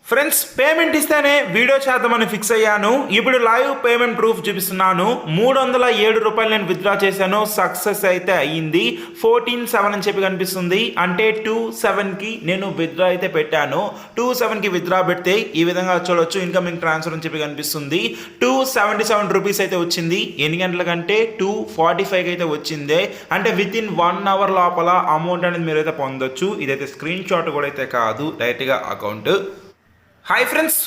Friends, payment ఇస్తేనే video చేద్దామని fix అయ్యాను. ఇప్పుడు లైవ్ పేమెంట్ ప్రూఫ్ చూపిస్తున్నాను. 307 రూపాయలు నేను విత్డ్రా చేశాను. సక్సెస్ అయితే అయ్యింది. 14,7 అని చెప్పి కనిపిస్తుంది. అంటే 2,7కి నేను విత్డ్రా అయితే పెట్టాను. 2,7కి విత్డ్రా పెడితే ఈ విధంగా చూడొచ్చు. ఇన్కమింగ్ ట్రాన్స్ఫర్ అని చెప్పి కనిపిస్తుంది. 277 రూపీస్ అయితే వచ్చింది. ఎన్ని గంటల కంటే 2:45కి అయితే వచ్చింది. అంటే విత్ ఇన్ 1 అవర్ లోపల అమౌంట్ అనేది మీరు అయితే పొందొచ్చు. ఇదైతే స్క్రీన్ షాట్ కూడా అయితే కాదు, డైరెక్ట్గా అకౌంట్. హాయ్ ఫ్రెండ్స్,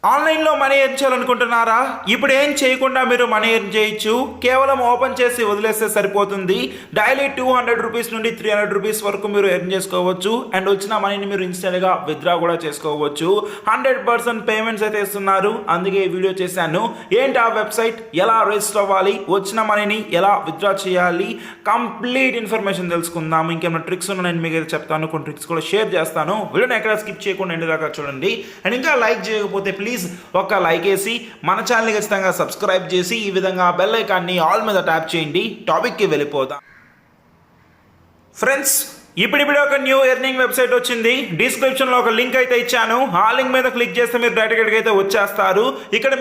ఆన్లైన్లో మనీ ఎర్న్ చేయాలనుకుంటున్నారా? ఇప్పుడు ఏం చేయకుండా మీరు మనీ ఎర్న్ చేయొచ్చు. కేవలం ఓపెన్ చేసి వదిలేస్తే సరిపోతుంది. డైలీ 200 రూపీస్ నుండి 300 రూపీస్ వరకు మీరు ఎర్న్ చేసుకోవచ్చు. అండ్ వచ్చిన మనీని మీరు ఇన్స్టెంట్గా విత్డ్రా కూడా చేసుకోవచ్చు. 100% పేమెంట్స్ అయితే ఇస్తున్నారు. అందుకే ఈ వీడియో చేశాను. ఏంటి ఆ వెబ్సైట్, ఎలా రిజిస్టర్ అవ్వాలి, వచ్చిన మనీని ఎలా విత్డ్రా చేయాలి, కంప్లీట్ ఇన్ఫర్మేషన్ తెలుసుకుందాం. ఇంకేమైనా ట్రిక్స్ ఉన్నా నేను మీకు అయితే చెప్తాను. కొన్ని ట్రిక్స్ కూడా షేర్ చేస్తాను. వీడియోని ఎక్కడ స్కిప్ చేయకుండా ఎండ్ దాకా చూడండి. అండ్ ఇంకా లైక్ చేయకపోతే ప్లీజ్ ఒక లైక్ వేసి మన ఛానల్ని ఖచ్చితంగా సబ్స్క్రైబ్ చేసి ఈ విధంగా బెల్ ఐకాన్ని ఆల్ మీద ట్యాప్ చేయండి. టాపిక్కి వెళ్ళిపోదాం. ఫ్రెండ్స్, ఇప్పుడు ఒక న్యూ ఎర్నింగ్ వెబ్సైట్ వచ్చింది. డిస్క్రిప్షన్లో ఒక లింక్ అయితే ఇచ్చాను. ఆ లింక్ మీద క్లిక్ చేస్తే మీరు డైరెక్ట్గా అయితే వచ్చేస్తారు. ఇక్కడ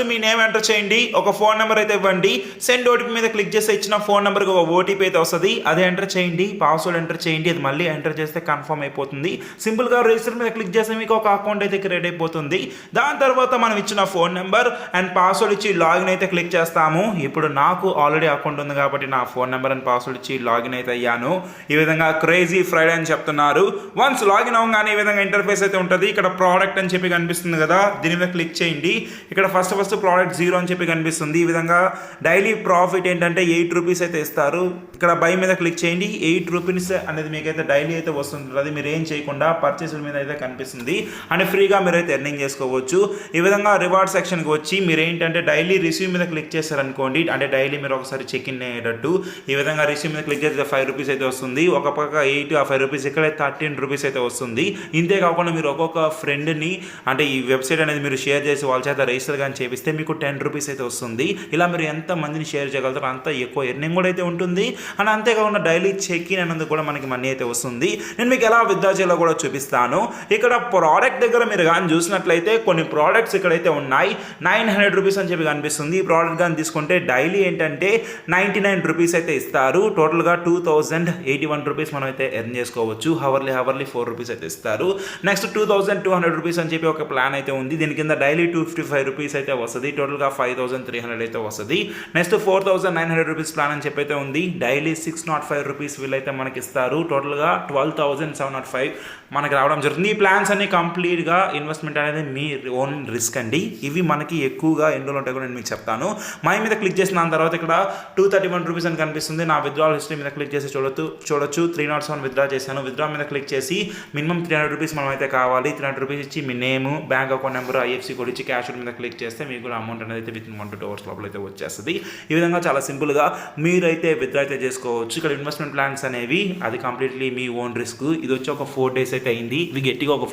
మీ నేమ్ ఎంటర్ చేయండి, ఒక ఫోన్ నెంబర్ అయితే ఇవ్వండి. సెండ్ ఓటీపీ మీద క్లిక్ చేస్తే ఇచ్చిన ఫోన్ నెంబర్కి ఒక ఓటీపీ అయితే వస్తుంది. అది ఎంటర్ చేయండి, పాస్వర్డ్ ఎంటర్ చేయండి. అది మళ్ళీ ఎంటర్ చేస్తే కన్ఫర్మ్ అయిపోతుంది. సింపుల్గా రిజిస్టర్ మీద క్లిక్ చేస్తే మీకు ఒక అకౌంట్ అయితే క్రియేట్ అయిపోతుంది. దాని తర్వాత మనం ఇచ్చిన ఫోన్ నెంబర్ అండ్ పాస్వర్డ్ ఇచ్చి లాగిన్ అయితే క్లిక్ చేస్తాము. ఇప్పుడు నాకు ఆల్రెడీ అకౌంట్ ఉంది కాబట్టి నా ఫోన్ నెంబర్ అండ్ పాస్వర్డ్ ఇచ్చి లాగిన్ అయితే అయ్యాను. ఈ విధంగా క్రేజీ ఫ్రైడే అని చెప్తున్నారు. వన్స్ లాగిన్ అవ్వగానే ఈ విధంగా ఇంటర్ఫేస్ అయితే ఉంటుంది. ఇక్కడ ప్రోడక్ట్ అని చెప్పి కనిపిస్తుంది కదా, దీని మీద క్లిక్ చేయండి. ఇక్కడ ఫస్ట్ ప్రోడక్ట్ 0 అని చెప్పి కనిపిస్తుంది. ఈ విధంగా డైలీ ప్రాఫిట్ ఏంటంటే 8 రూపీస్ అయితే ఇస్తారు. ఇక్కడ బై మీద క్లిక్ చేయండి. 8 రూపీస్ అనేది మీకైతే డైలీ అయితే వస్తుంది. అది మీరు ఏం చేయకుండా పర్చేస్ మీద అయితే కనిపిస్తుంది. అంటే ఫ్రీగా మీరు అయితే ఎర్నింగ్ చేసుకోవచ్చు. ఈ విధంగా రివార్డ్ సెక్షన్కి వచ్చి మీరు ఏంటంటే డైలీ రిసీవ్ మీద క్లిక్ చేశారనుకోండి, అంటే డైలీ మీరు ఒకసారి చెక్ ఇన్ అయ్యేటట్టు ఈ విధంగా రిసీవ్ మీద క్లిక్ చేస్తే 5 రూపీస్ అయితే వస్తుంది. ఒక పక్క 8 ఆ 5 రూపీస్ ఇక్కడ 13 రూపీస్ అయితే వస్తుంది. ఇంతే కాకుండా మీరు ఒక్కొక్క ఫ్రెండ్ని అంటే ఈ వెబ్సైట్ అనేది మీరు షేర్ చేసి వాళ్ళ చేత రిజిస్టర్ కానీ చేపిస్తే మీకు 10 రూపీస్ అయితే వస్తుంది. ఇలా మీరు ఎంత మందిని షేర్ చేయగలుగుతారో అంత ఎక్కువ ఎర్నింగ్ కూడా అయితే ఉంటుంది. అండ్ అంతేకాకుండా డైలీ చెక్ ఇన్ అనేది కూడా మనకి మనీ అయితే వస్తుంది. నేను మీకు ఎలా విత్డ్రా చేయాలో కూడా చూపిస్తాను. ఇక్కడ ప్రోడక్ట్ దగ్గర మీరు కానీ చూసినట్లయితే కొన్ని ప్రోడక్ట్స్ ఇక్కడైతే ఉన్నాయి. 900 రూపీస్ అని చెప్పి కనిపిస్తుంది. ఈ ప్రోడక్ట్ కానీ తీసుకుంటే డైలీ ఏంటంటే 99 రూపీస్ అయితే ఇస్తారు. టోటల్గా 2081 రూపీస్ మనం అయితే ఎర్న్ చేసుకోవచ్చు. హవర్లీ 4 రూపీస్ అయితే ఇస్తారు. నెక్స్ట్ 2200 రూపీస్ అని చెప్పి ఒక ప్లాన్ అయితే ఉంది. దీని కింద డైలీ 255 రూపీస్ అయితే వస్తుంది. టోటల్గా 5300 అయితే వస్తుంది. నెక్స్ట్ 4900 రూపీస్ ప్లాన్ అని చెప్పి అయితే ఉంది. డైలీ 605 రూపీస్ వీళ్ళైతే మనకి ఇస్తారు. టోటల్గా 12,705 మనకి రావడం జరుగుతుంది. ఈ ప్లాన్స్ అన్ని కంప్లీట్గా ఇన్వెస్ట్మెంట్ అనేది మీ ఓన్ రిస్క్ అండి. ఇవి మనకి ఎక్కువగా ఎన్ని రోజులు ఉంటాయో నేను మీకు చెప్తాను. మై మీద క్లిక్ చేసిన తర్వాత ఇక్కడ 231 రూపీస్ అని కనిపిస్తుంది. నా విత్డ్రాల్ హిస్టరీ మీద క్లిక్ చేసి చూడొచ్చు 307 విత్డ్రా చేశాను. విత్డ్రా మీద క్లిక్ చేసి మినిమం 300 రూపీస్ మనం అయితే కావాలి. 300 రూపీస్ ఇచ్చి మీ name, bank account number, IFSC code ఇచ్చి క్యాష్ మీద క్లిక్ చేస్తే మీకు కూడా అమౌంట్ అనేది అయితే విత్ 1 to 2 అవర్స్ లోపల అయితే వచ్చేస్తుంది. ఈ విధంగా చాలా సింపుల్గా మీరైతే విత్డ్రా అయితే చేసుకోవచ్చు. ఇక్కడ ఇన్వెస్ట్మెంట్ ప్లాన్స్ అనేవి అది కంప్లీట్లీ మీ ఓన్ రిస్క్. ఇది వచ్చి ఒక 4 days అయితే అయింది. ఇవి గట్టిగా ఒక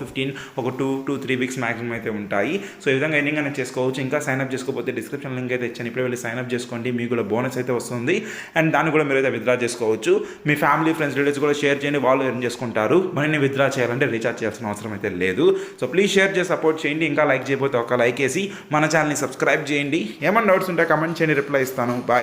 2 to 3 weeks మాక్సిమం అయితే ఉంటాయి. సో ఈ విధంగా ఎర్నింగ్ అనేది చేసుకోవచ్చు. ఇంకా సైన్అప్ చేసుకోకపోతే డిస్క్రిప్షన్ లింక్ అయితే ఇచ్చాను. ఇప్పుడు వెళ్ళి సైన్అప్ చేసుకోండి. మీకు కూడా బోనస్ అయితే వస్తుంది. అండ్ దాన్ని కూడా మీరు అయితే విత్డ్రా చేసుకోవచ్చు. మీ ఫ్యామిలీ, ఫ్రెండ్స్, రిలేటివ్స్ కూడా షేర్ చేయండి. వాళ్ళు ఎర్న్ చేసుకుంటారు. మనీని విత్డ్రా చేయాలంటే రీఛార్జ్ చేయాల్సిన అవసరం అయితే లేదు. సో ప్లీజ్ షేర్ చేసి సపోర్ట్ చేయండి. ఇంకా లైక్ చేయకపోతే ఒక లైక్ వేసి మన ఛానల్ని సబ్స్క్రైబ్ చేయండి. ఏమైనా డౌట్స్ ఉంటే కమెంట్ చేయండి, రిప్లై ఇస్తాను. బాయ్.